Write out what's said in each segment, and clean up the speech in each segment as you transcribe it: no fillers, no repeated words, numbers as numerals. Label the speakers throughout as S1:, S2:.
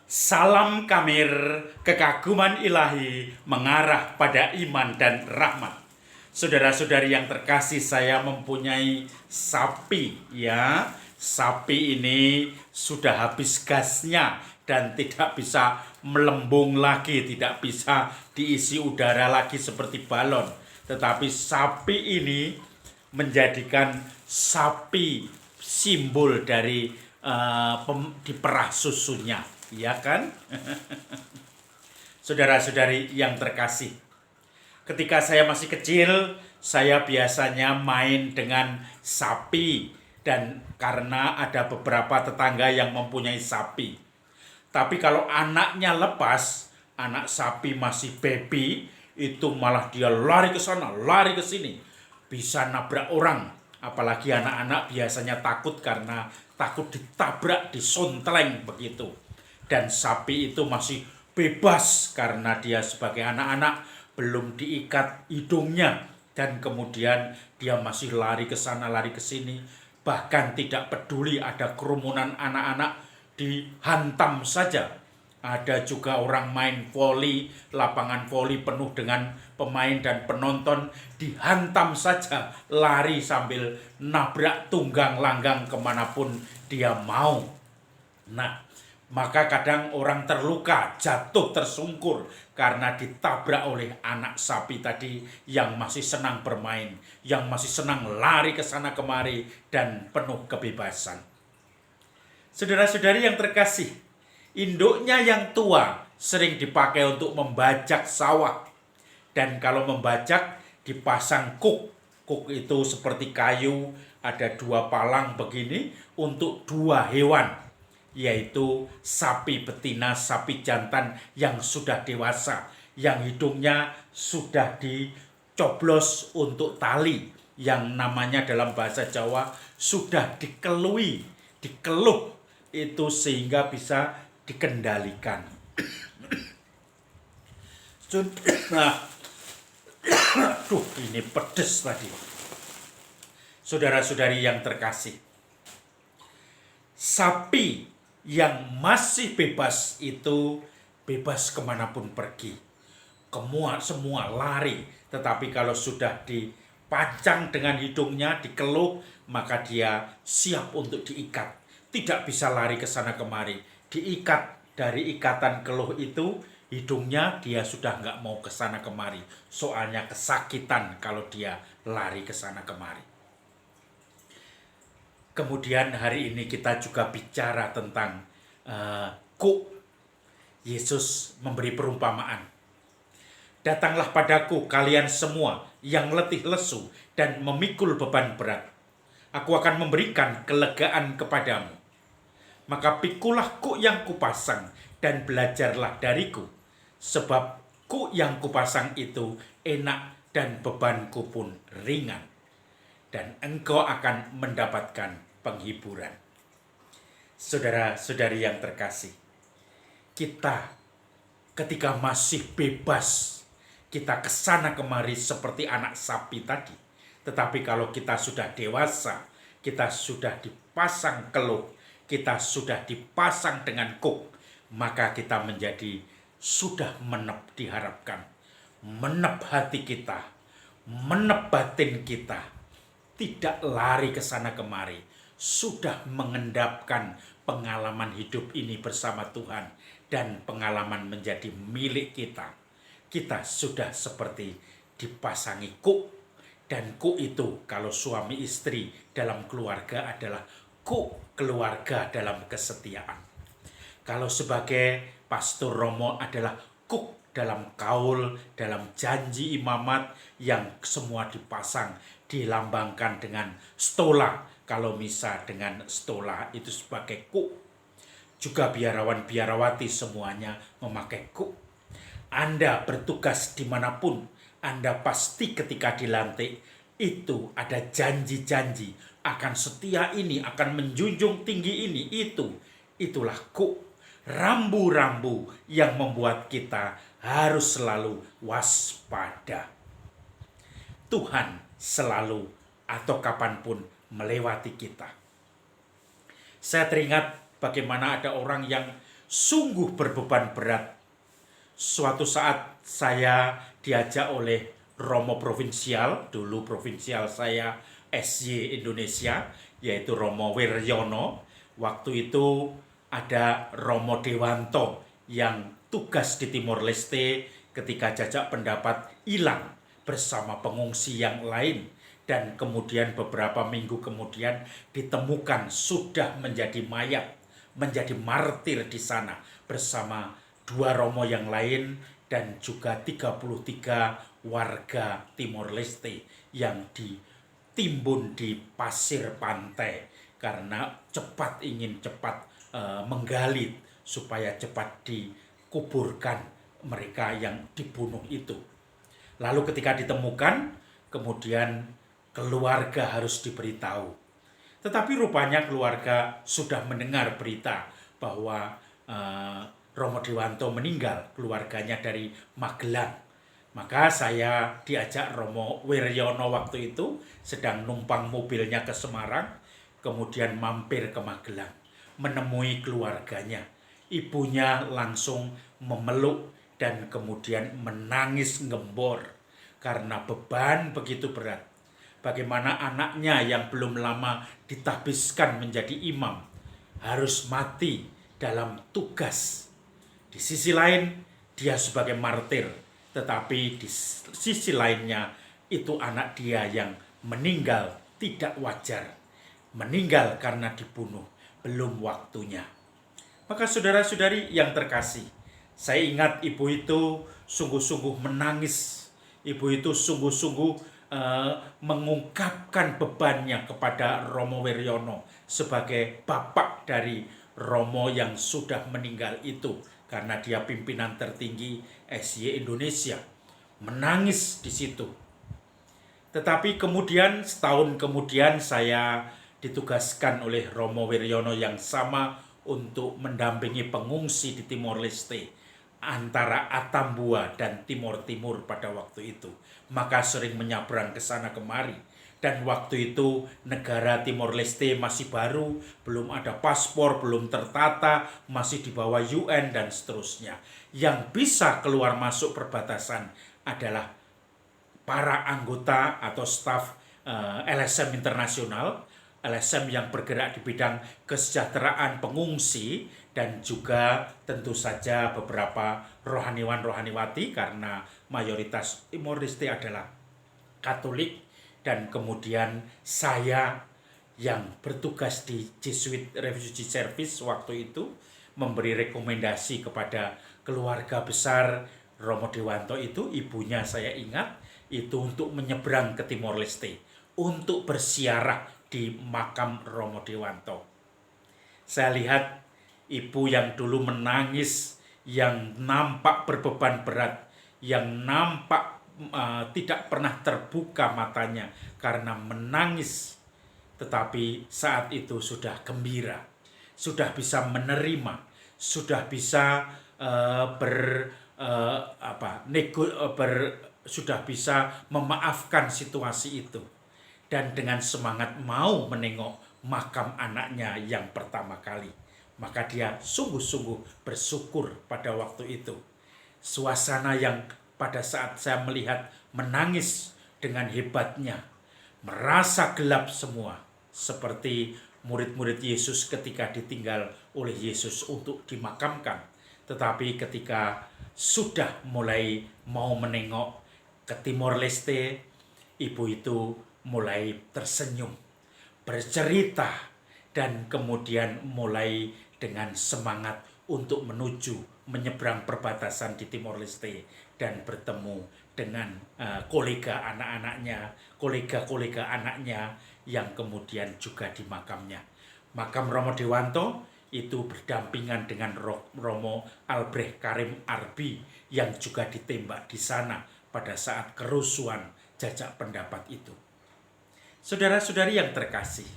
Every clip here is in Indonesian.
S1: Salam Kamir, kekaguman ilahi mengarah pada iman dan rahmat. Saudara-saudari yang terkasih, saya mempunyai sapi ya. Sapi ini sudah habis gasnya dan tidak bisa melembung lagi, tidak bisa diisi udara lagi seperti balon. Tetapi sapi ini menjadikan sapi simbol dari diperah susunya, ya kan? Saudara-saudari yang terkasih, ketika saya masih kecil, saya biasanya main dengan sapi dan karena ada beberapa tetangga yang mempunyai sapi. Tapi kalau anaknya lepas, anak sapi masih baby, itu malah dia lari ke sana, lari ke sini, bisa nabrak orang. Apalagi anak-anak biasanya takut karena takut ditabrak, disontleng begitu. Dan sapi itu masih bebas karena dia sebagai anak-anak belum diikat hidungnya, dan kemudian dia masih lari ke sana, lari ke sini, bahkan tidak peduli ada kerumunan anak-anak, dihantam saja. Ada juga orang main voli, lapangan voli penuh dengan pemain dan penonton, dihantam saja, lari sambil nabrak tunggang langgang kemanapun dia mau. Nah, maka kadang orang terluka, jatuh tersungkur karena ditabrak oleh anak sapi tadi yang masih senang bermain, yang masih senang lari ke sana kemari dan penuh kebebasan. Saudara-saudari yang terkasih, induknya yang tua sering dipakai untuk membajak sawah. Dan kalau membajak dipasang kuk. Kuk itu seperti kayu, ada dua palang begini untuk dua hewan, yaitu sapi betina, sapi jantan yang sudah dewasa, yang hidungnya sudah dicoblos untuk tali, yang namanya dalam bahasa Jawa sudah dikeluh itu sehingga bisa dikendalikan. Nah, aduh, ini pedes tadi. Saudara-saudari yang terkasih, sapi yang masih bebas itu bebas kemanapun pergi, semua lari. Tetapi kalau sudah dipajang dengan hidungnya, dikeluh, maka dia siap untuk diikat. Tidak bisa lari ke sana kemari. Diikat, dari ikatan keluh itu, hidungnya dia sudah nggak mau ke sana kemari. Soalnya kesakitan kalau dia lari ke sana kemari. Kemudian hari ini kita juga bicara tentang kuk. Yesus memberi perumpamaan. Datanglah padaku kalian semua yang letih lesu dan memikul beban berat. Aku akan memberikan kelegaan kepadamu. Maka pikulah kuk yang kupasang dan belajarlah dariku. Sebab kuk yang kupasang itu enak dan bebanku pun ringan. Dan engkau akan mendapatkan penghiburan. Saudara-saudari yang terkasih, kita ketika masih bebas, kita kesana kemari seperti anak sapi tadi. Tetapi kalau kita sudah dewasa, kita sudah dipasang keluh, kita sudah dipasang dengan kuk, maka kita menjadi sudah menep, diharapkan menep hati kita, menep batin kita, tidak lari ke sana kemari, sudah mengendapkan pengalaman hidup ini bersama Tuhan dan pengalaman menjadi milik kita. Kita sudah seperti dipasangi kuk, dan kuk itu kalau suami istri dalam keluarga adalah kuk keluarga dalam kesetiaan. Kalau sebagai Pastor Romo adalah kuk dalam kaul, dalam janji imamat yang semua dipasang, dilambangkan dengan stola. Kalau misa dengan stola itu sebagai kuk. Juga biarawan-biarawati semuanya memakai kuk. Anda bertugas dimanapun, Anda pasti ketika dilantik itu ada janji-janji akan setia ini, akan menjunjung tinggi ini, itulah kuk. Rambu-rambu yang membuat kita harus selalu waspada. Tuhan selalu atau kapanpun melewati kita. Saya teringat bagaimana ada orang yang sungguh berbeban berat. Suatu saat saya diajak oleh Romo Provinsial, dulu provinsial saya SY Indonesia, yaitu Romo Wiryono. Waktu itu ada Romo Dewanto yang tugas di Timor Leste ketika jajak pendapat hilang bersama pengungsi yang lain, dan kemudian beberapa minggu kemudian ditemukan sudah menjadi mayat, menjadi martir di sana bersama dua romo yang lain dan juga 33 warga Timor Leste yang ditimbun di pasir pantai karena ingin cepat menggali supaya cepat dikuburkan mereka yang dibunuh itu. Lalu ketika ditemukan, kemudian keluarga harus diberitahu. Tetapi rupanya keluarga sudah mendengar berita bahwa Romo Dewanto meninggal, keluarganya dari Magelang. Maka saya diajak Romo Wiryono waktu itu sedang numpang mobilnya ke Semarang, kemudian mampir ke Magelang, menemui keluarganya. Ibunya langsung memeluk dan kemudian menangis gembor karena beban begitu berat. Bagaimana anaknya yang belum lama ditahbiskan menjadi imam harus mati dalam tugas. Di sisi lain dia sebagai martir, tetapi di sisi lainnya itu anak dia yang meninggal tidak wajar. Meninggal karena dibunuh, belum waktunya. Maka saudara-saudari yang terkasih, saya ingat ibu itu sungguh-sungguh menangis. Ibu itu sungguh-sungguh mengungkapkan bebannya kepada Romo Wiryono sebagai bapak dari Romo yang sudah meninggal itu, karena dia pimpinan tertinggi SY Indonesia. Menangis di situ. Tetapi kemudian setahun kemudian saya ditugaskan oleh Romo Wiryono yang sama untuk mendampingi pengungsi di Timor Leste antara Atambua dan Timor Timur pada waktu itu. Maka sering menyabrang ke sana kemari. Dan waktu itu negara Timor Leste masih baru, belum ada paspor, belum tertata, masih di bawah UN dan seterusnya. Yang bisa keluar masuk perbatasan adalah para anggota atau staf LSM internasional, LSM yang bergerak di bidang kesejahteraan pengungsi, dan juga tentu saja beberapa rohaniwan-rohaniwati karena mayoritas Timor Leste adalah Katolik. Dan kemudian saya yang bertugas di Jesuit Refugee Service waktu itu memberi rekomendasi kepada keluarga besar Romo Dewanto itu, ibunya saya ingat, itu untuk menyeberang ke Timor Leste untuk bersiarah di makam Romo Dewanto. Saya lihat ibu yang dulu menangis, yang nampak berbeban berat, yang nampak tidak pernah terbuka matanya karena menangis, tetapi saat itu sudah gembira, sudah bisa menerima, sudah bisa sudah bisa memaafkan situasi itu, dan dengan semangat mau menengok makam anaknya yang pertama kali. Maka dia sungguh-sungguh bersyukur pada waktu itu. Suasana yang pada saat saya melihat menangis dengan hebatnya, merasa gelap semua, seperti murid-murid Yesus ketika ditinggal oleh Yesus untuk dimakamkan. Tetapi ketika sudah mulai mau menengok ke Timor Leste, ibu itu mulai tersenyum, bercerita, dan kemudian mulai dengan semangat untuk menyeberang perbatasan di Timor Leste dan bertemu dengan kolega-kolega anaknya yang kemudian juga di makamnya. Makam Romo Dewanto itu berdampingan dengan Romo Albrecht Karim Arbi yang juga ditembak di sana pada saat kerusuhan jajak pendapat itu. Saudara-saudari yang terkasih,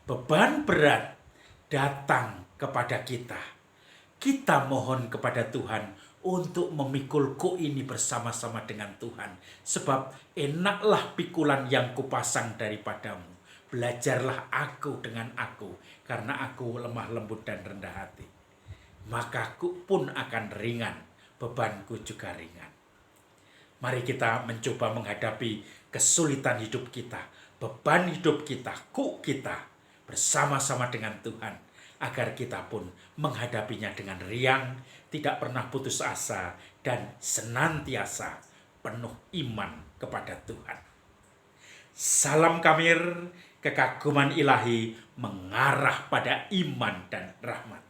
S1: beban berat datang kepada kita. Kita mohon kepada Tuhan untuk memikul ini bersama-sama dengan Tuhan. Sebab enaklah pikulan yang kupasang daripadamu. Belajarlah aku dengan aku, karena aku lemah lembut dan rendah hati. maka kuk pun akan ringan, bebanku juga ringan. Mari kita mencoba menghadapi kesulitan hidup kita, beban hidup kita, kuk kita, bersama-sama dengan Tuhan, agar kita pun menghadapinya dengan riang, tidak pernah putus asa, dan senantiasa penuh iman kepada Tuhan. Salam Kamir, kekaguman ilahi mengarah pada iman dan rahmat.